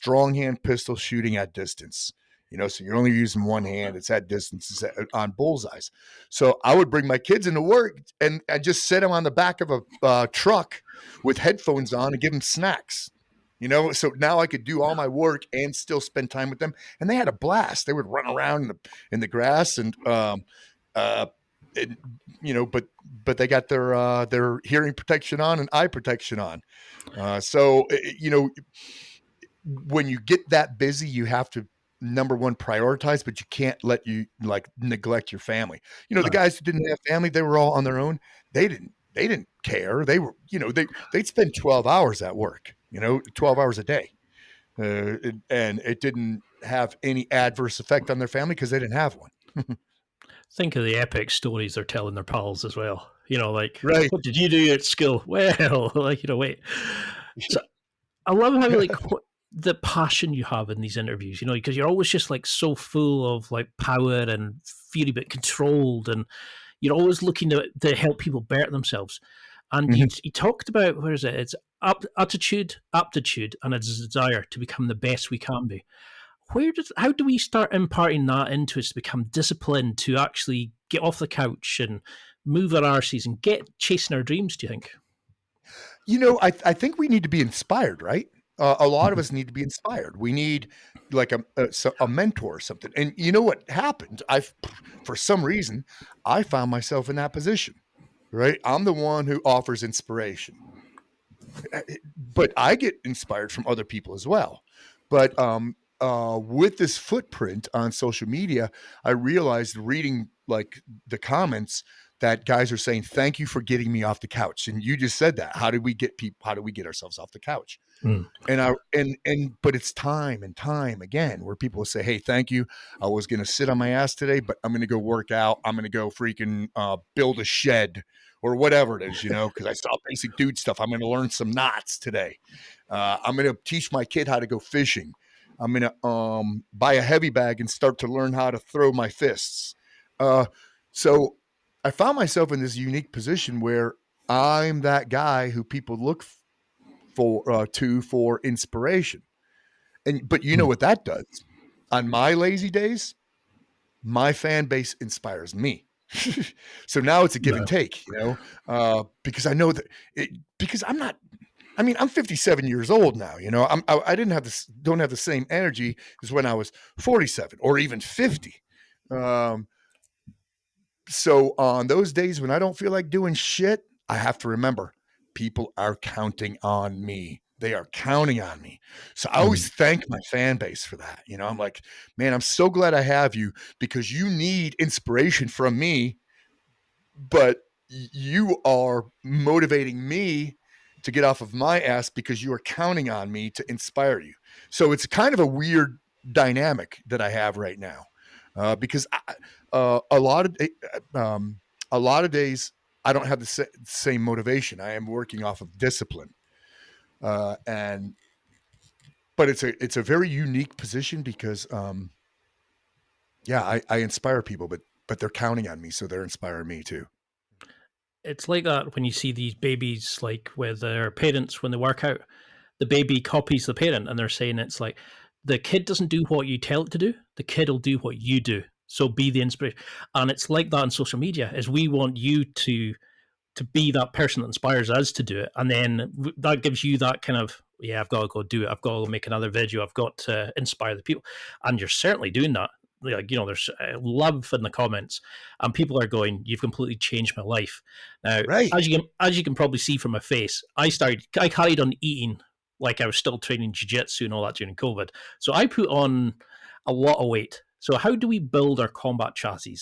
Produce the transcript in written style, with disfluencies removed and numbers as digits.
strong hand pistol shooting at distance. So you're only using one hand. It's at distance, it's on bullseyes. So I would bring my kids into work and I just sit them on the back of a truck with headphones on and give them snacks. So now I could do all my work and still spend time with them. And they had a blast. They would run around in the grass and, uh, and but they got their hearing protection on and eye protection on. So when you get that busy, you have to, number one, prioritize, but you can't let you like neglect your family. The guys who didn't have family, they were all on their own. They didn't care. They were, they'd spend 12 hours at work, 12 hours a day. And it didn't have any adverse effect on their family because they didn't have one. Think of the epic stories they're telling their pals as well. Like, Right. what did you do at school? Well, wait. So I love how like the passion you have in these interviews, because you're always just like so full of like power and fury, but controlled, and you're always looking to help people better themselves. And you talked about, where is it? It's attitude, aptitude, and a desire to become the best we can be. How do we start imparting that into us to become disciplined, to actually get off the couch and move our arses and get chasing our dreams, do you think? I think we need to be inspired, right? A lot of us need to be inspired. We need like a mentor or something. And you know what happened? For some reason, I found myself in that position, right? I'm the one who offers inspiration, but I get inspired from other people as well. But with this footprint on social media, I realized reading like the comments that guys are saying, thank you for getting me off the couch. And you just said that. How do we get ourselves off the couch? But it's time and time again where people will say, hey, thank you. I was going to sit on my ass today, but I'm going to go work out. I'm going to go freaking build a shed or whatever it is, because I saw basic dude stuff. I'm going to learn some knots today. I'm going to teach my kid how to go fishing. I'm going to buy a heavy bag and start to learn how to throw my fists. So I found myself in this unique position where I'm that guy who people look for inspiration. But you know what that does? On my lazy days, my fan base inspires me. So now it's a give and take, because I know that because I'm not. I mean, I'm 57 years old now. I don't have the same energy as when I was 47 or even 50. So on those days when I don't feel like doing shit, I have to remember people are counting on me. They are counting on me. So I always thank my fan base for that. I'm like, man, I'm so glad I have you because you need inspiration from me, but you are motivating me to get off of my ass because you are counting on me to inspire you. So it's kind of a weird dynamic that I have right now, because a lot of days I don't have the same motivation. I am working off of discipline, but it's a very unique position because I inspire people, but they're counting on me, so they're inspiring me too. It's like that when you see these babies, like with their parents when they work out, the baby copies the parent, and they're saying it's like the kid doesn't do what you tell it to do, the kid will do what you do. So be the inspiration. And it's like that on social media, is we want you to be that person that inspires us to do it. And then that gives you that kind of, yeah, I've got to go do it. I've got to make another video. I've got to inspire the people. And you're certainly doing that. Like, there's love in the comments, and people are going, you've completely changed my life. Now, right. as you can probably see from my face, I carried on eating like I was still training jiu-jitsu and all that during COVID. So I put on a lot of weight. So how do we build our combat chassis